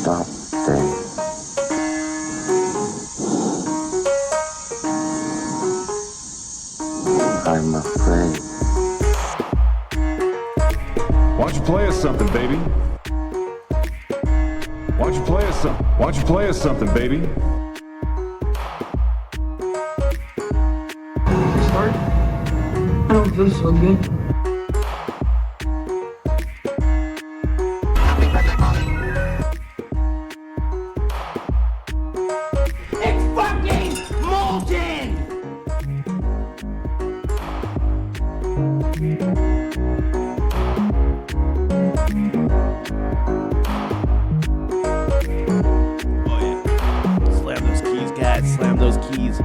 stop, Dave. I'm afraid. Why don't you play us something, baby? Why don't you play us something? Why don't you play us something, baby? Start? I don't feel so good. Slam those keys.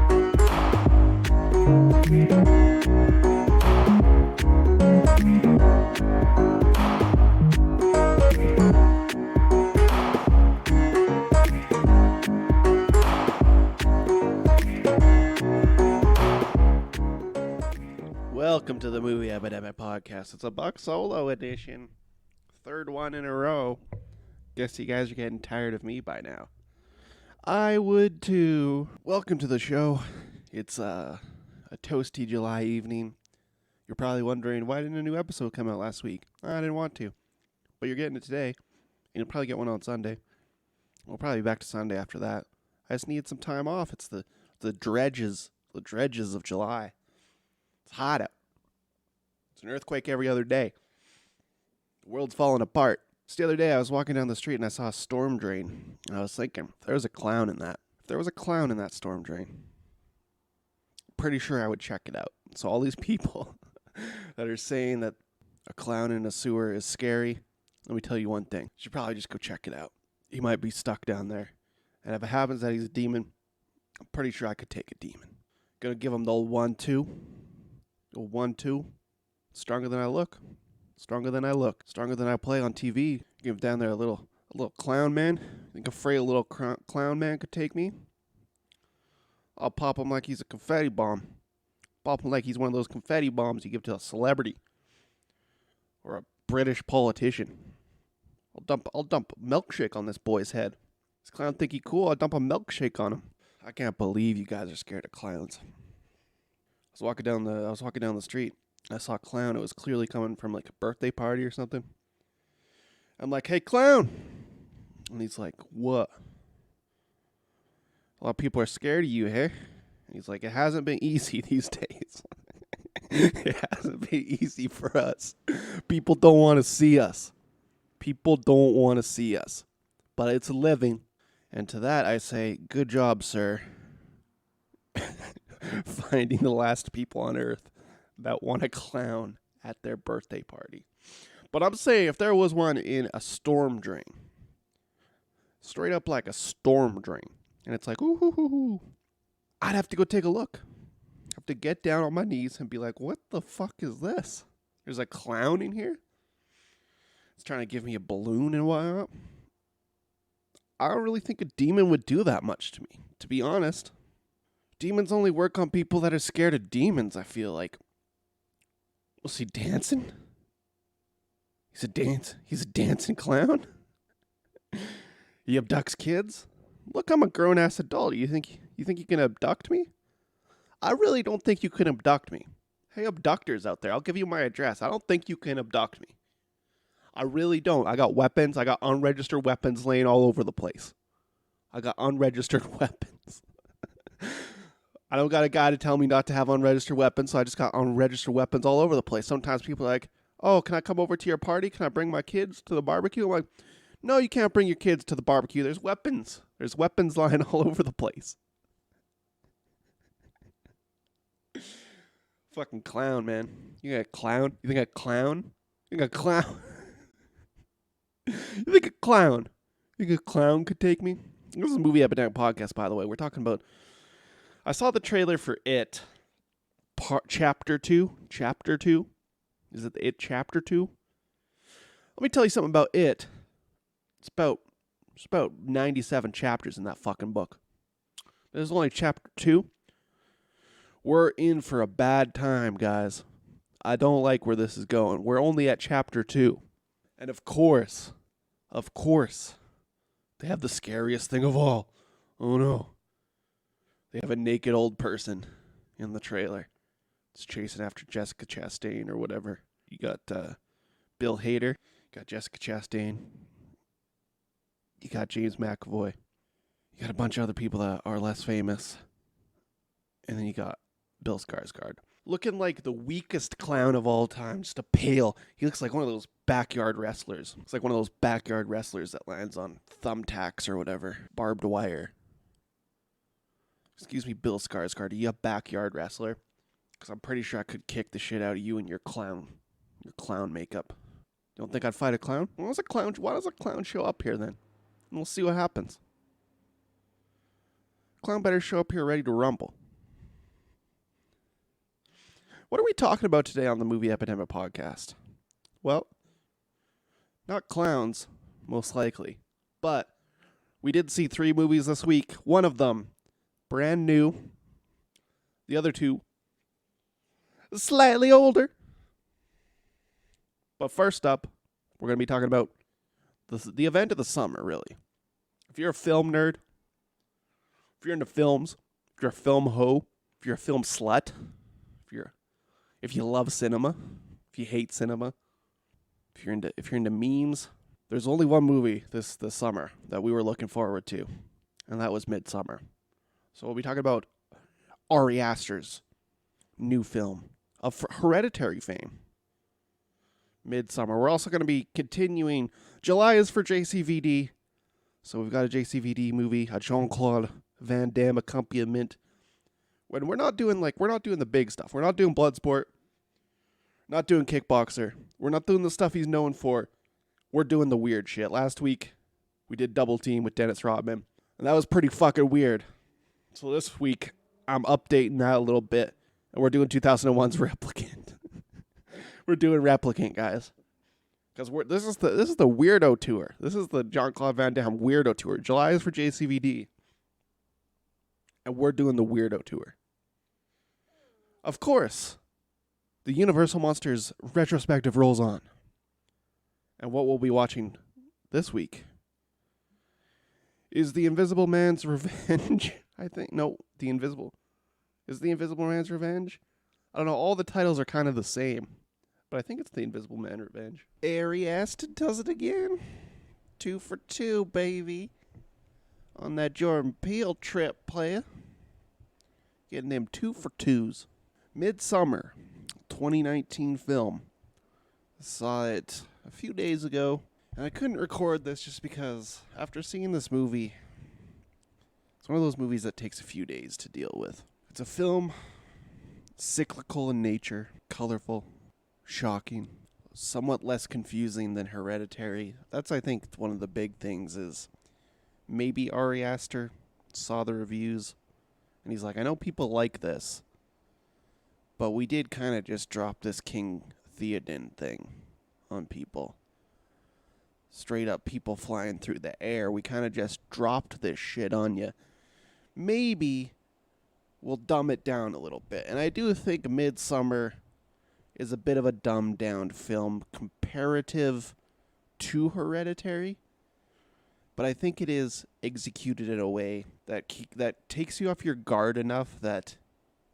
Welcome to the Movie Epidemic podcast. It's a Buck Solo edition. Third one in a row. Guess you guys are getting tired of me by now. I would too. Welcome to the show. It's a toasty July evening. You're probably wondering, why didn't a new episode come out last week? I didn't want to. But you're getting it today. And you'll probably get one on Sunday. We'll probably be back to Sunday after that. I just needed some time off. It's the dredges of July. It's hot out. It's an earthquake every other day. The world's falling apart. Just the other day, I was walking down the street and I saw a storm drain. And I was thinking, if there was a clown in that storm drain, pretty sure I would check it out. So all these people that are saying that a clown in a sewer is scary, let me tell you one thing. You should probably just go check it out. He might be stuck down there. And if it happens that he's a demon, I'm pretty sure I could take a demon. Gonna give him the old 1-2. The 1-2. Stronger than I look. Stronger than I play on TV. Give down there a little clown man. Think afraid a little clown man could take me? I'll pop him like he's a confetti bomb. Pop him like he's one of those confetti bombs you give to a celebrity. Or a British politician. I'll dump a milkshake on this boy's head. This clown think he cool, I'll dump a milkshake on him. I can't believe you guys are scared of clowns. I was walking down the street. I saw a clown. It was clearly coming from like a birthday party or something. I'm like, hey, clown. And he's like, what? A lot of people are scared of you, hey? And he's like, it hasn't been easy these days. It hasn't been easy for us. People don't want to see us. But it's a living. And to that I say, good job, sir. Finding the last people on earth that want a clown at their birthday party. But I'm saying if there was one in a storm drain, straight up like a storm drain, and it's like, ooh, I'd have to go take a look. I have to get down on my knees and be like, what the fuck is this? There's a clown in here? It's trying to give me a balloon and whatnot. I don't really think a demon would do that much to me, to be honest. Demons only work on people that are scared of demons, I feel like. Was he dancing? He's a dancing clown? He abducts kids? Look, I'm a grown-ass adult. You think you can abduct me? I really don't think you can abduct me. Hey, abductors out there, I'll give you my address. I don't think you can abduct me. I really don't. I got weapons. I got unregistered weapons laying all over the place. I got unregistered weapons. I don't got a guy to tell me not to have unregistered weapons, so I just got unregistered weapons all over the place. Sometimes people are like, oh, can I come over to your party? Can I bring my kids to the barbecue? I'm like, no, you can't bring your kids to the barbecue. There's weapons. There's weapons lying all over the place. Fucking clown, man. You think a clown? You think a clown? You think a clown? You think a clown? You think a clown could take me? This is a Movie Epidemic podcast, by the way. We're talking about... I saw the trailer for It, Chapter 2. Chapter 2? Is it It Chapter 2? Let me tell you something about It. It's about 97 chapters in that fucking book. There's only Chapter 2. We're in for a bad time, guys. I don't like where this is going. We're only at Chapter 2. And of course, They have the scariest thing of all. Oh no. They have a naked old person in the trailer. It's chasing after Jessica Chastain or whatever. You got Bill Hader. You got Jessica Chastain. You got James McAvoy. You got a bunch of other people that are less famous. And then you got Bill Skarsgård. Looking like the weakest clown of all time. Just a pale. He looks like one of those backyard wrestlers. Looks like one of those backyard wrestlers that lands on thumbtacks or whatever. Barbed wire. Excuse me, Bill Skarsgård. Are you a backyard wrestler? Because I'm pretty sure I could kick the shit out of you and your clown makeup. Don't think I'd fight a clown? Why does a clown show up here then? And we'll see what happens. Clown better show up here ready to rumble. What are we talking about today on the Movie Epidemic podcast? Well, not clowns, most likely. But we did see 3 movies this week. One of them, brand new. The other 2, slightly older. But first up, we're going to be talking about the event of the summer, really. If you're a film nerd, if you're into films, if you're a film hoe, if you're a film slut, if you love cinema, if you hate cinema, if you're into memes, there's only one movie this summer that we were looking forward to, and that was Midsommar. So we'll be talking about Ari Aster's new film of Hereditary fame, Midsommar. We're also going to be continuing. July is for JCVD, so we've got a JCVD movie, a Jean-Claude Van Damme accompaniment. When we're not doing the big stuff. We're not doing Bloodsport. Not doing Kickboxer. We're not doing the stuff he's known for. We're doing the weird shit. Last week, we did Double Team with Dennis Rodman, and that was pretty fucking weird. So this week, I'm updating that a little bit, and we're doing 2001's Replicant. We're doing Replicant, guys. Because this is the weirdo tour. This is the Jean-Claude Van Damme weirdo tour. July is for JCVD. And we're doing the weirdo tour. Of course, the Universal Monsters Retrospective rolls on. And what we'll be watching this week is The Invisible Man's Revenge. I think. No, The Invisible. Is The Invisible Man's Revenge? I don't know. All the titles are kind of the same. But I think it's The Invisible Man Revenge. Ari Aster does it again. 2 for 2, baby. On that Jordan Peele trip, player. Getting them 2 for 2s. Midsommar, 2019 film. I saw it a few days ago, and I couldn't record this just because after seeing this movie, it's one of those movies that takes a few days to deal with. It's a film, cyclical in nature, colorful, shocking, somewhat less confusing than Hereditary. That's, I think, one of the big things is maybe Ari Aster saw the reviews, and he's like, I know people like this, but we did kind of just drop this King Theoden thing on people. Straight up people flying through the air. We kind of just dropped this shit on you. Maybe we'll dumb it down a little bit. And I do think Midsommar is a bit of a dumbed down film comparative to Hereditary. But I think it is executed in a way that takes you off your guard enough that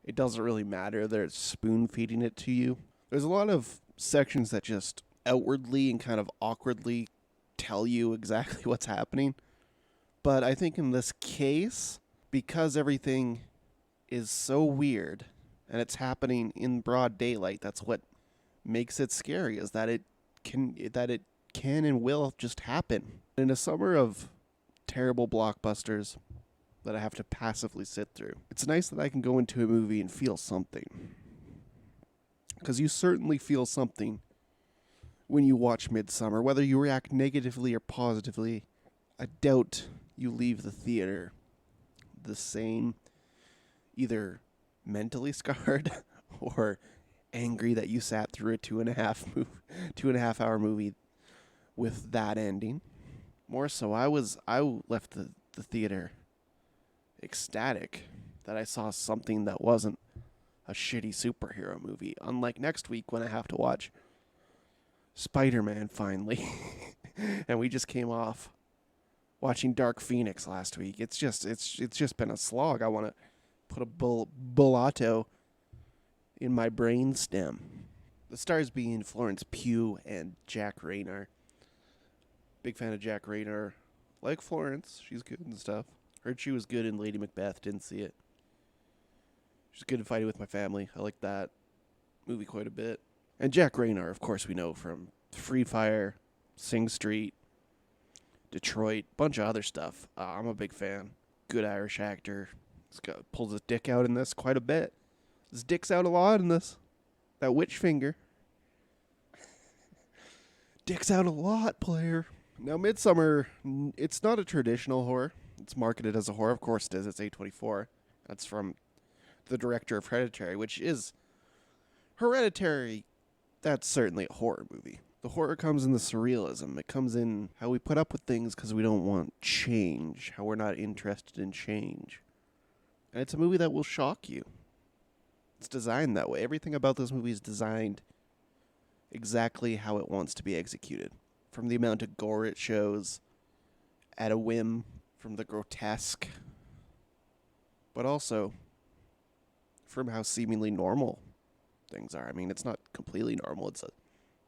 it doesn't really matter. They're spoon-feeding it to you. There's a lot of sections that just outwardly and kind of awkwardly tell you exactly what's happening. But I think in this case, because everything is so weird and it's happening in broad daylight, that's what makes it scary, is that it can and will just happen. In a summer of terrible blockbusters that I have to passively sit through, it's nice that I can go into a movie and feel something. Because you certainly feel something when you watch Midsommar. Whether you react negatively or positively, I doubt you leave the theater the same, either mentally scarred or angry that you sat through a 2.5 hour movie with that ending. More so, I left the theater ecstatic that I saw something that wasn't a shitty superhero movie. Unlike next week when I have to watch Spider-Man finally. And we just came off watching Dark Phoenix last week. It's just been a slog. I want to put a bullato in my brain stem. The stars being Florence Pugh and Jack Reynor. Big fan of Jack Reynor. Like Florence, she's good and stuff. Heard she was good in Lady Macbeth. Didn't see it. She's good in Fighting with My Family. I like that movie quite a bit. And Jack Reynor, of course, we know from Free Fire, Sing Street, Detroit, bunch of other stuff. I'm a big fan. Good Irish actor. Pulls his dick out in this quite a bit. His dick's out a lot in this. That witch finger. Dick's out a lot, player. Now, Midsommar, it's not a traditional horror. It's marketed as a horror. Of course it is. It's A24. That's from the director of Hereditary, which is... Hereditary, that's certainly a horror movie. The horror comes in the surrealism. It comes in how we put up with things because we don't want change. How we're not interested in change. And it's a movie that will shock you. It's designed that way. Everything about this movie is designed exactly how it wants to be executed. From the amount of gore it shows, at a whim, from the grotesque, but also from how seemingly normal things are. I mean, it's not completely normal. It's a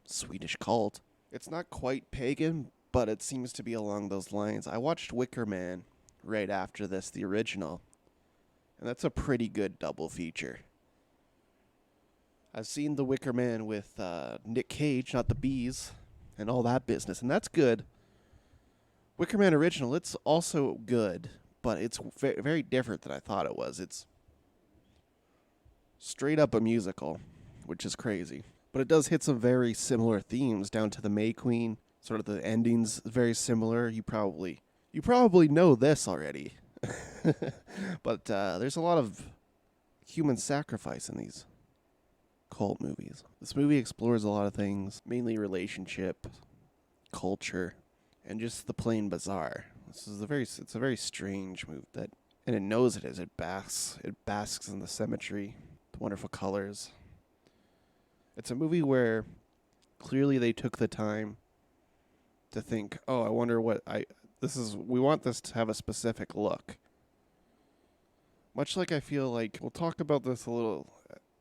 Swedish cult. It's not quite pagan, but it seems to be along those lines. I watched Wicker Man right after this, the original, and that's a pretty good double feature. I've seen The Wicker Man with Nick Cage, not the Bees, and all that business, and that's good. Wicker Man original, it's also good, but it's very different than I thought it was. It's straight up a musical, which is crazy. But it does hit some very similar themes, down to the May Queen. Sort of the ending's very similar. You probably know this already. But there's a lot of human sacrifice in these cult movies. This movie explores a lot of things, mainly relationship, culture, and just the plain bizarre. It's a very strange movie and it knows it is. It basks in the symmetry, the wonderful colors. It's a movie where clearly they took the time to think, oh, I wonder we want this to have a specific look. Much like I feel like, we'll talk about this a little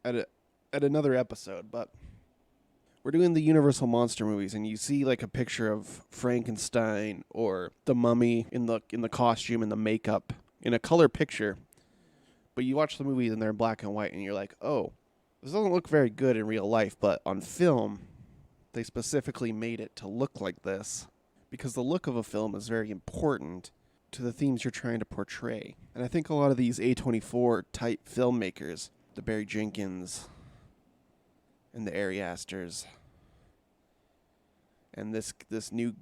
at another episode, but we're doing the Universal monster movies, and you see like a picture of Frankenstein or the Mummy in the costume and the makeup in a color picture, but you watch the movie and they're in black and white, and you're like, oh, this doesn't look very good in real life, but on film, they specifically made it to look like this because the look of a film is very important to the themes you're trying to portray. And I think a lot of these A24 type filmmakers, the Barry Jenkins and the Ari Asters, and this new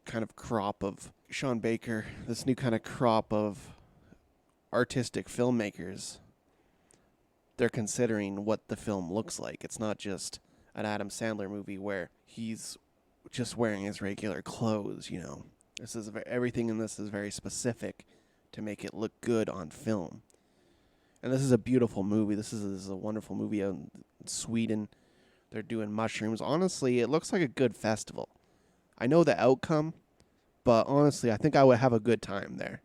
kind of crop of Sean Baker, this new kind of crop of artistic filmmakers, they're considering what the film looks like. It's not just an Adam Sandler movie where he's just wearing his regular clothes, you know. Everything in this is very specific to make it look good on film. And this is a beautiful movie. This is a wonderful movie in Sweden. They're doing mushrooms. Honestly, it looks like a good festival. I know the outcome, but honestly, I think I would have a good time there.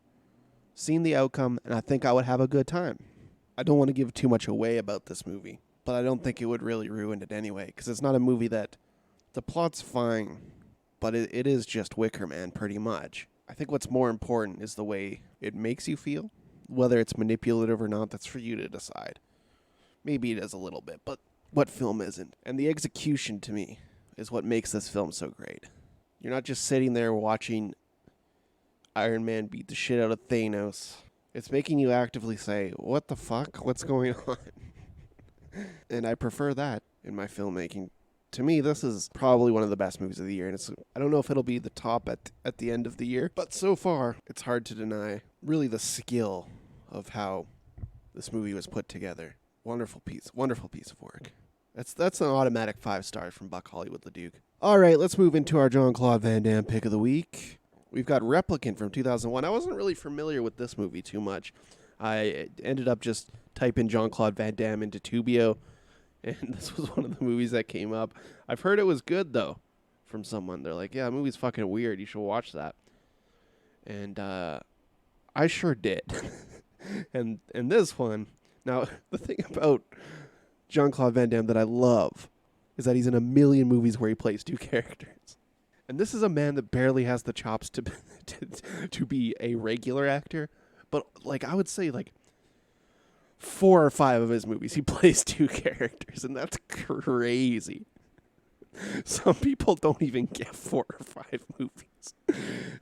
Seen the outcome, and I think I would have a good time. I don't want to give too much away about this movie, but I don't think it would really ruin it anyway, because it's not a movie that... The plot's fine, but it is just Wicker Man, pretty much. I think what's more important is the way it makes you feel. Whether it's manipulative or not, that's for you to decide. Maybe it is a little bit, but what film isn't? And the execution, to me, is what makes this film so great. You're not just sitting there watching Iron Man beat the shit out of Thanos. It's making you actively say, what the fuck? What's going on? And I prefer that in my filmmaking. To me, this is probably one of the best movies of the year, and I don't know if it'll be the top at the end of the year, but so far, it's hard to deny really the skill of how this movie was put together. Wonderful piece of work. That's an automatic 5 stars from Buck Hollywood LeDuc. All right, let's move into our Jean-Claude Van Damme pick of the week. We've got Replicant from 2001. I wasn't really familiar with this movie too much. I ended up just typing Jean-Claude Van Damme into Tubio, and this was one of the movies that came up. I've heard it was good, though, from someone. They're like, yeah, the movie's fucking weird. You should watch that. And I sure did. and this one, now the thing about Jean-Claude Van Damme that I love is that he's in a million movies where he plays two characters. And this is a man that barely has the chops to be a regular actor. But, like, I would say, like, 4 or 5 of his movies, he plays two characters. And that's crazy. Some people don't even get 4 or 5 movies.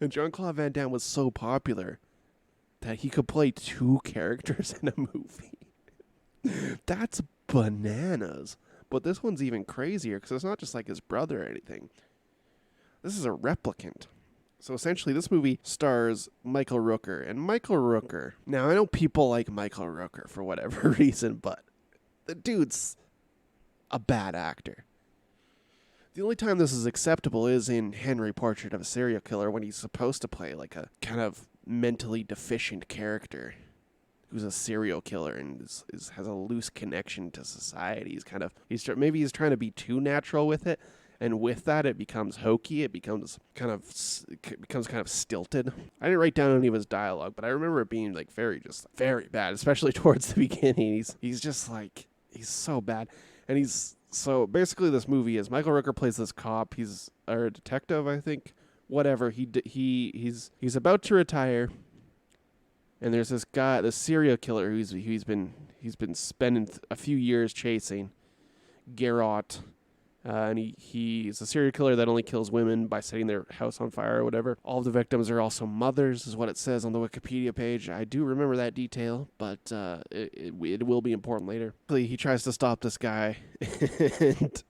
And Jean-Claude Van Damme was so popular that he could play 2 characters in a movie. That's bananas. But this one's even crazier because it's not just like his brother or anything. This is a replicant. So essentially this movie stars Michael Rooker. And Michael Rooker, now I know people like Michael Rooker for whatever reason, but the dude's a bad actor. The only time this is acceptable is in Henry Portrait of a Serial Killer when he's supposed to play like a kind of mentally deficient character who's a serial killer and has a loose connection to society. Maybe he's trying to be too natural with it, and with that it becomes hokey. It becomes kind of stilted. I didn't write down any of his dialogue, but I remember it being like very bad, especially towards the beginning. He's just like, he's so bad, and so basically this movie is Michael Rooker plays this cop. He's a detective, I think. Whatever. He's about to retire. And there's this guy, this serial killer he's been spending a few years chasing, Garrot. And he's a serial killer that only kills women by setting their house on fire or whatever. All of the victims are also mothers, is what it says on the Wikipedia page. I do remember that detail, but it will be important later. He tries to stop this guy, and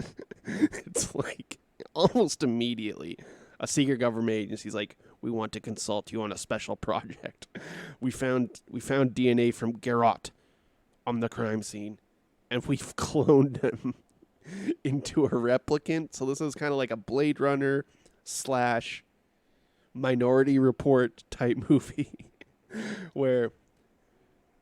it's like almost immediately a secret government agency's like, we want to consult you on a special project. We found DNA from Garrot on the crime scene, and we've cloned him into a replicant. So this is kind of like a Blade Runner / Minority Report type movie where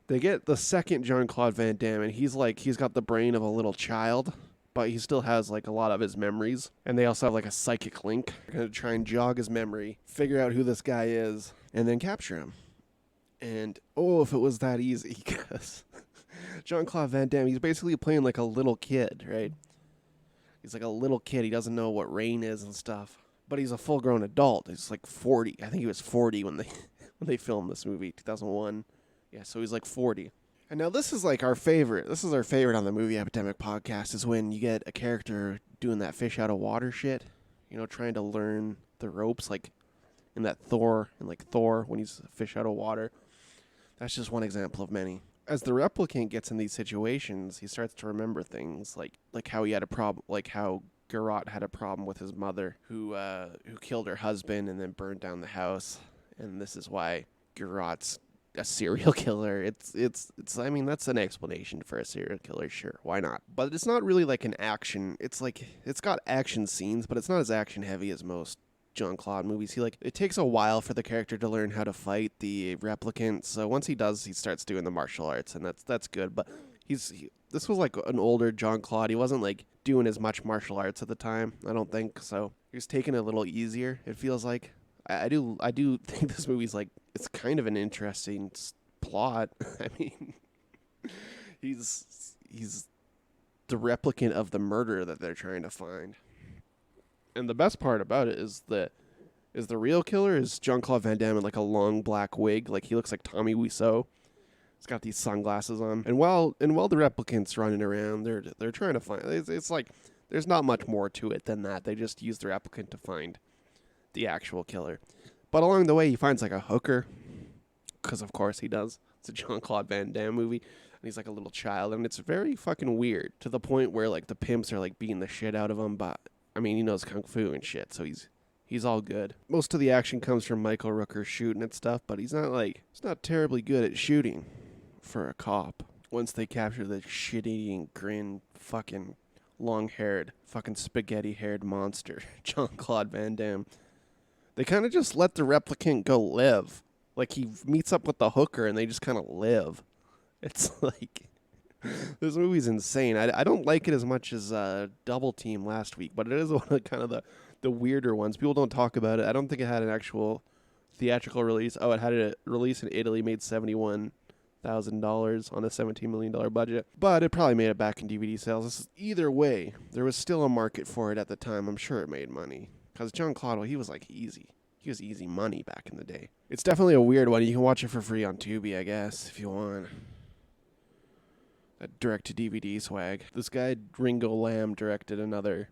they get the second Jean-Claude Van Damme, and he's got the brain of a little child, but he still has like a lot of his memories, and they also have like a psychic link. They're going to try and jog his memory, figure out who this guy is, and then capture him. And if it was that easy, because Jean-Claude Van Damme, he's basically playing like a little kid, right? He's like a little kid. He doesn't know what rain is and stuff. But he's a full-grown adult. He's like 40. I think he was 40 when they filmed this movie, 2001. Yeah, so he's like 40. And now this is like our favorite. This is our favorite on the Movie Epidemic podcast, is when you get a character doing that fish out of water shit. You know, trying to learn the ropes, like in Thor, when he's a fish out of water. That's just one example of many. As the replicant gets in these situations, he starts to remember things like how he had a problem, like how Garrot had a problem with his mother, who killed her husband and then burned down the house, and this is why Garrot's a serial killer. It's I mean, that's an explanation for a serial killer, sure, why not? But it's not really like an action. It's like it's got action scenes, but it's not as action heavy as most Jean-Claude movies. It takes a while for the character to learn how to fight the replicant. So once he does, he starts doing the martial arts, and that's good. But this was like an older Jean-Claude. He wasn't like doing as much martial arts at the time, I don't think. So he was taking it a little easier, it feels like. I do think this movie's like, it's kind of an interesting plot. I mean, he's the replicant of the murderer that they're trying to find. And the best part about it is the real killer is Jean-Claude Van Damme in like a long black wig. Like he looks like Tommy Wiseau. He's got these sunglasses on. And while the replicant's running around, they're trying to find. It's like there's not much more to it than that. They just use the replicant to find the actual killer. But along the way, he finds like a hooker, because of course he does. It's a Jean-Claude Van Damme movie, and he's like a little child, and it's very fucking weird to the point where like the pimps are like beating the shit out of him. But I mean, he knows kung fu and shit, so he's all good. Most of the action comes from Michael Rooker shooting at stuff, but he's not terribly good at shooting for a cop. Once they capture the shit-eating, grin, fucking long-haired, fucking spaghetti-haired monster, Jean-Claude Van Damme, they kind of just let the replicant go live. Like, he meets up with the hooker, and they just kind of live. It's like, this movie's insane. I don't like it as much as Double Team last week, but it is one of kind of the weirder ones. People don't talk about it. I don't think it had an actual theatrical release. Oh, it had a release in Italy, made $71,000 on a $17 million budget. But it probably made it back in DVD sales. Either way, there was still a market for it at the time. I'm sure it made money. Because Jean-Claude, well, he was like easy. He was easy money back in the day. It's definitely a weird one. You can watch it for free on Tubi, I guess, if you want. That direct-to-DVD swag. This guy, Ringo Lam, directed another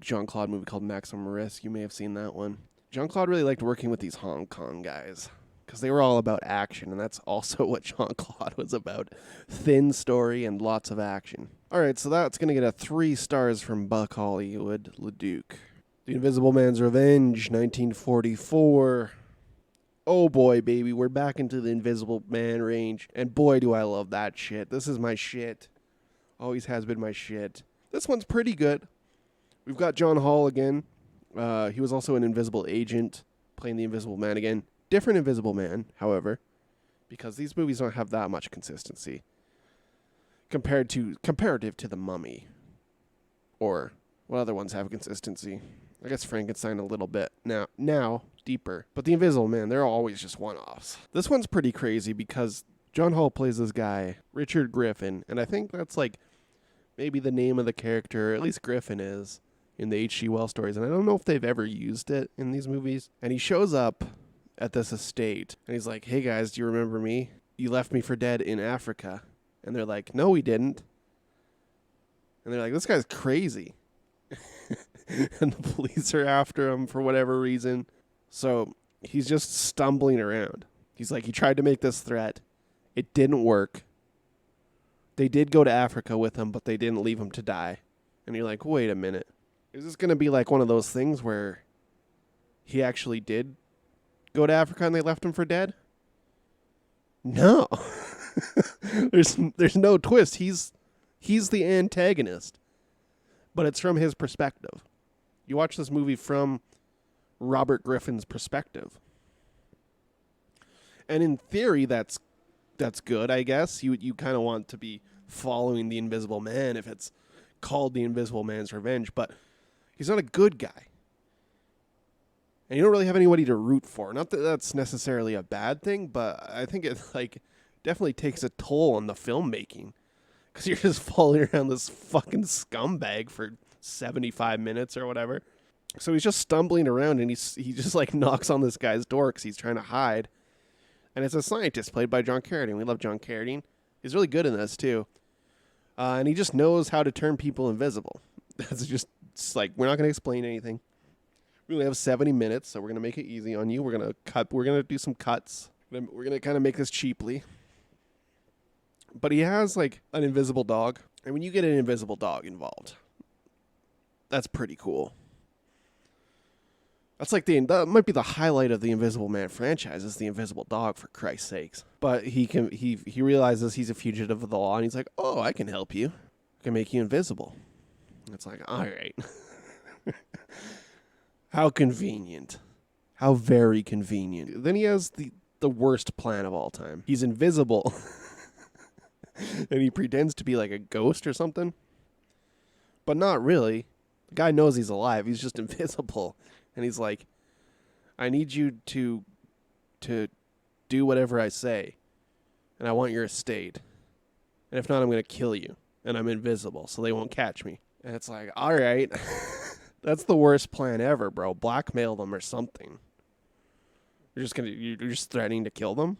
Jean-Claude movie called Maximum Risk. You may have seen that one. Jean-Claude really liked working with these Hong Kong guys because they were all about action, and that's also what Jean-Claude was about. Thin story and lots of action. All right, so that's going to get a 3 stars from Buck Hollywood Leduc. The Invisible Man's Revenge, 1944. Oh boy, baby, we're back into the Invisible Man range, and boy, do I love that shit. This is my shit. Always has been my shit. This one's pretty good. We've got John Hall again. He was also an Invisible Agent, playing the Invisible Man again. Different Invisible Man, however, because these movies don't have that much consistency comparative to The Mummy, or what other ones have consistency. I guess Frankenstein a little bit now deeper, but the Invisible Man, they're always just one-offs. This one's pretty crazy because John Hall plays this guy Richard Griffin, and I think that's like maybe the name of the character, or at least Griffin is, in the H.G. Wells stories, and I don't know if they've ever used it in these movies. And he shows up at this estate, and he's like, "Hey guys, do you remember me? You left me for dead in Africa." And they're like, "No, we didn't." And they're like, "This guy's crazy." And the police are after him for whatever reason. So he's just stumbling around. He's like, he tried to make this threat. It didn't work. They did go to Africa with him, but they didn't leave him to die. And you're like, wait a minute. Is this going to be like one of those things where he actually did go to Africa and they left him for dead? No. There's no twist. He's the antagonist. But it's from his perspective. You watch this movie from Robert Griffin's perspective. And in theory, that's good, I guess. You kind of want to be following the Invisible Man if it's called the Invisible Man's Revenge, but he's not a good guy. And you don't really have anybody to root for. Not that that's necessarily a bad thing, but I think it definitely takes a toll on the filmmaking. Because you're just following around this fucking scumbag for 75 minutes or whatever. So he's just stumbling around, and he just like knocks on this guy's door because he's trying to hide. And it's a scientist played by John Carradine. We love John Carradine. He's really good in this too. And he just knows how to turn people invisible. That's just like, we're not going to explain anything. We only have 70 minutes, so we're going to make it easy on you. We're going to do some cuts. We're going to kind of make this cheaply. But he has like an invisible dog. And when you get an invisible dog involved, that's pretty cool. That's like that might be the highlight of the Invisible Man franchise, is the invisible dog, for Christ's sakes. But he realizes he's a fugitive of the law, and he's like, "Oh, I can help you. I can make you invisible." And it's like, all right. How convenient. How very convenient. Then he has the worst plan of all time. He's invisible. And he pretends to be like a ghost or something. But not really. The guy knows he's alive. He's just invisible. And he's like, I need you to do whatever I say. And I want your estate. And if not, I'm going to kill you. And I'm invisible, so they won't catch me. And it's like, all right. That's the worst plan ever, bro. Blackmail them or something. You're just threatening to kill them?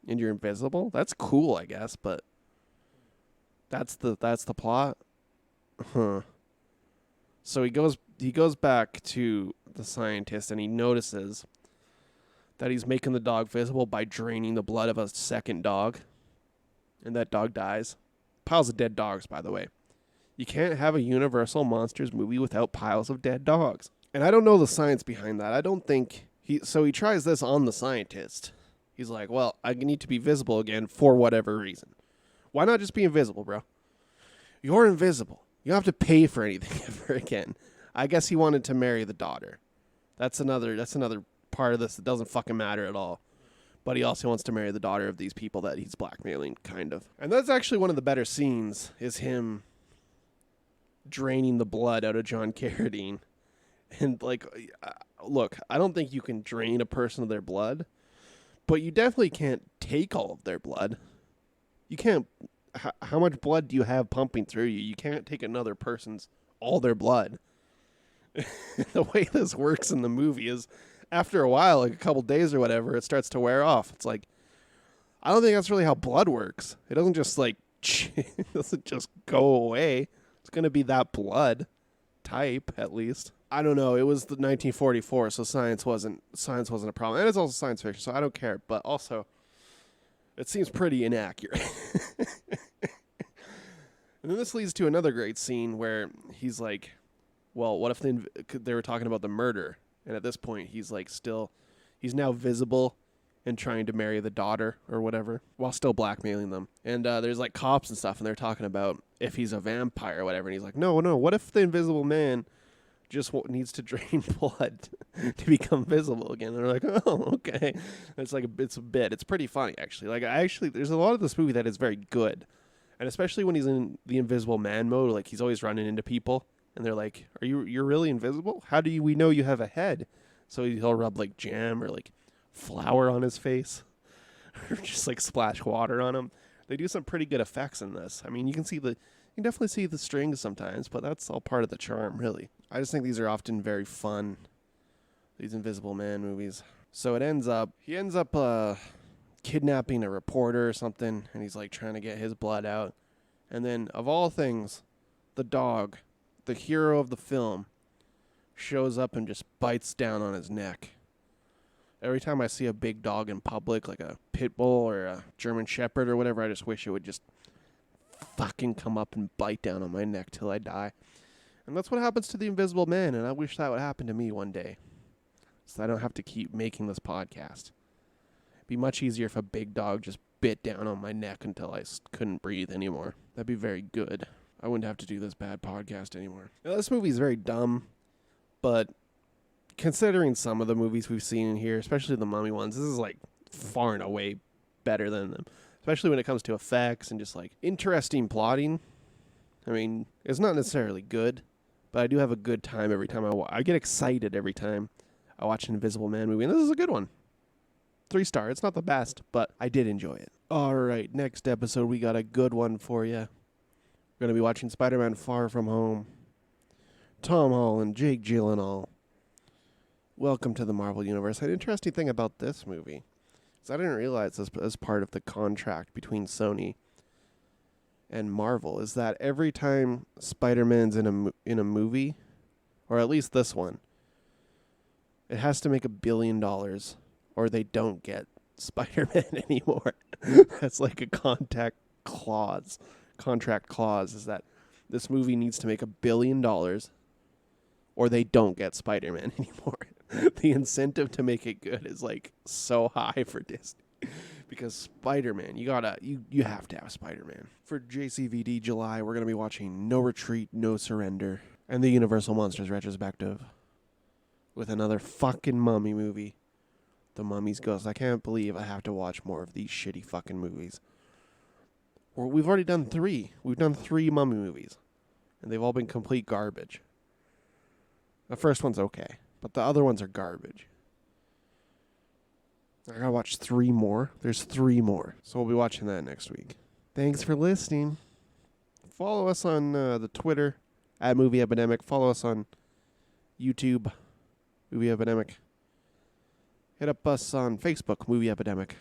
And you're invisible? That's cool, I guess, but that's the plot? Huh. So he goes back to the scientist, and he notices that he's making the dog visible by draining the blood of a second dog. And that dog dies. Piles of dead dogs, by the way. You can't have a Universal Monsters movie without piles of dead dogs. And I don't know the science behind that. I don't think he tries this on the scientist. He's like, well, I need to be visible again for whatever reason. Why not just be invisible, bro? You're invisible. You don't have to pay for anything ever again. I guess he wanted to marry the daughter. That's another part of this that doesn't fucking matter at all. But he also wants to marry the daughter of these people that he's blackmailing, kind of. And that's actually one of the better scenes, is him draining the blood out of John Carradine. And, like, look, I don't think you can drain a person of their blood, but you definitely can't take all of their blood. You can't. How much blood do you have pumping through you? You can't take another person's all their blood. The way this works in the movie is, after a while, like a couple days or whatever, it starts to wear off. It's like, I don't think that's really how blood works. It doesn't just like, it doesn't just go away. It's gonna be that blood type, at least. I don't know. It was the 1944, so science wasn't a problem, and it's also science fiction, so I don't care. But also, it seems pretty inaccurate. And then this leads to another great scene where he's like, well, what if they were talking about the murder? And at this point, he's like he's now visible and trying to marry the daughter or whatever while still blackmailing them. And there's like cops and stuff, and they're talking about if he's a vampire or whatever. And he's like, no, what if the invisible man just needs to drain blood to become visible again? And they're like, oh, okay. It's like it's a bit. It's pretty funny, actually. Like, there's a lot of this movie that is very good. And especially when he's in the invisible man mode, like he's always running into people. And they're like, you're really invisible? How do we know you have a head? So he'll rub like jam or like flour on his face. Or just like splash water on him. They do some pretty good effects in this. I mean, you can definitely see the strings sometimes, but that's all part of the charm, really. I just think these are often very fun, these Invisible Man movies. So he ends up kidnapping a reporter or something, and he's like trying to get his blood out. And then, of all things, the dog, the hero of the film, shows up and just bites down on his neck. Every time I see a big dog in public, like a pit bull or a German shepherd or whatever, I just wish it would just fucking come up and bite down on my neck till I die. And that's what happens to the Invisible Man, and I wish that would happen to me one day, so I don't have to keep making this podcast. It'd be much easier if a big dog just bit down on my neck until I couldn't breathe anymore. That'd be very good. I wouldn't have to do this bad podcast anymore. Now, this movie is very dumb, but considering some of the movies we've seen in here, especially the Mummy ones, this is like far and away better than them. Especially when it comes to effects and just like interesting plotting. I mean, it's not necessarily good, but I do have a good time every time I get excited every time I watch an Invisible Man movie, and this is a good one. 3 stars. It's not the best, but I did enjoy it. All right, next episode we got a good one for you. We're going to be watching Spider-Man Far From Home. Tom Holland, Jake Gyllenhaal. Welcome to the Marvel Universe. An interesting thing about this movie is I didn't realize this as part of the contract between Sony and Marvel is that every time Spider-Man's in a movie, or at least this one, it has to make $1 billion or they don't get Spider-Man anymore. That's like a contract clause is that this movie needs to make $1 billion or they don't get Spider-Man anymore. The incentive to make it good is like so high for Disney. Because Spider-Man, you have to have Spider-Man. For JCVD July, we're going to be watching No Retreat, No Surrender, and the Universal Monsters Retrospective. With another fucking Mummy movie. The Mummy's Ghost. I can't believe I have to watch more of these shitty fucking movies. We've already done 3. We've done 3 Mummy movies. And they've all been complete garbage. The first one's okay, but the other ones are garbage. I gotta watch 3 more. There's 3 more. So we'll be watching that next week. Thanks for listening. Follow us on the Twitter, @Movie Epidemic. Follow us on YouTube, Movie Epidemic. Hit up us on Facebook, Movie Epidemic.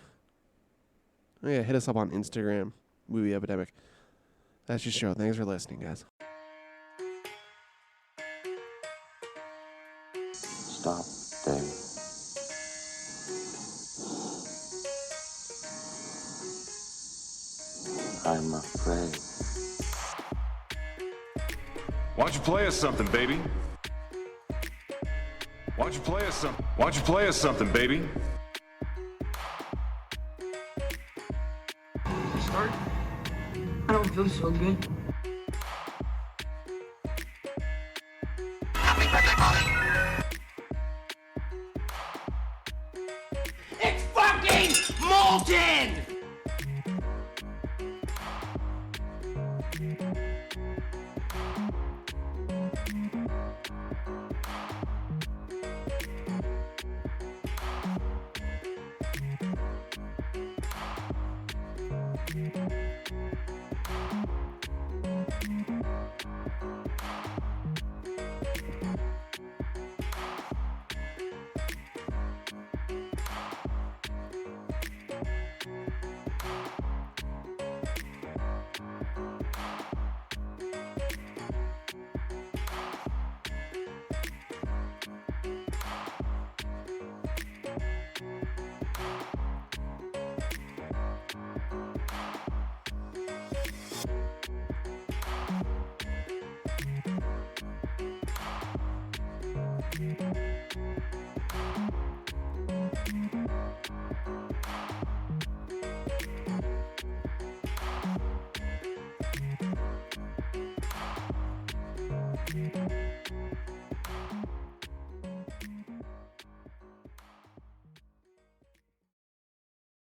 Oh yeah, hit us up on Instagram, Movie Epidemic. That's your show. Thanks for listening, guys. Stop, Dave. I'm afraid. Why don't you play us something, baby? Why don't you play us something, baby? Start? I don't feel so good.